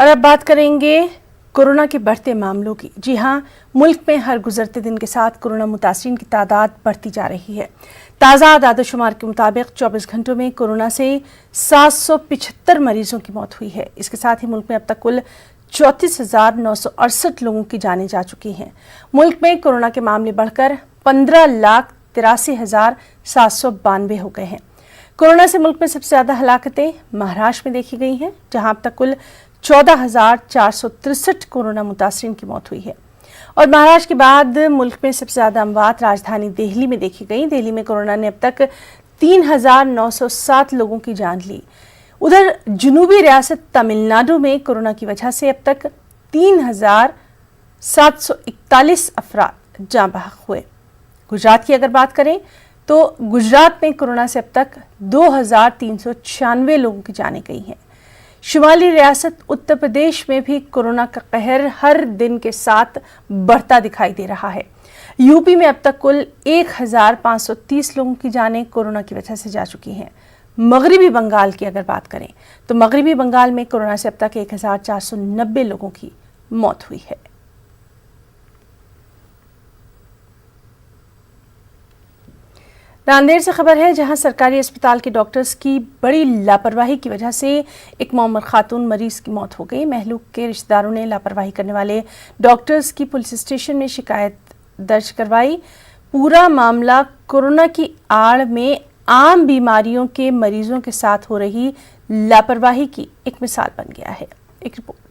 और अब बात करेंगे कोरोना के बढ़ते मामलों की। जी हां, मुल्क में हर गुजरते दिन के साथ कोरोना मुतासिरीन की तादाद बढ़ती जा रही है। ताज़ा आदादशुमार के मुताबिक 24 घंटों में कोरोना से 775 मरीजों की मौत हुई है। इसके साथ ही मुल्क में अब तक कुल 34,968 लोगों की जानें जा चुकी हैं। मुल्क में कोरोना के मामले बढ़कर 15,83,792 हो गए हैं। कोरोना से मुल्क में सबसे ज्यादा हलाकतें महाराष्ट्र में देखी गई हैं, जहां अब तक कुल 14,463 कोरोना मुतासिरीन की मौत हुई है। और महाराष्ट्र के बाद मुल्क में सबसे ज्यादा अमवात राजधानी दिल्ली में देखी गई। दिल्ली में कोरोना ने अब तक 3,907 लोगों की जान ली। उधर जनूबी रियासत तमिलनाडु में कोरोना की वजह से अब तक 3,741 अफराद जाँ बहक हुए। गुजरात की अगर बात करें तो गुजरात में कोरोना से अब तक 2,396 लोगों की जानें गई हैं। शुमाली रियासत उत्तर प्रदेश में भी कोरोना का कहर हर दिन के साथ बढ़ता दिखाई दे रहा है। यूपी में अब तक कुल 1,530 लोगों की जानें कोरोना की वजह से जा चुकी हैं। मगरिबी बंगाल की अगर बात करें तो मगरिबी बंगाल में कोरोना से अब तक 1,490 लोगों की मौत हुई है। नांदेड़ से खबर है, जहां सरकारी अस्पताल के डॉक्टर्स की बड़ी लापरवाही की वजह से एक मोमर खातून मरीज की मौत हो गई। महलूक के रिश्तेदारों ने लापरवाही करने वाले डॉक्टर्स की पुलिस स्टेशन में शिकायत दर्ज करवाई। पूरा मामला कोरोना की आड़ में आम बीमारियों के मरीजों के साथ हो रही लापरवाही की एक मिसाल बन गया है। एक रिपोर्ट।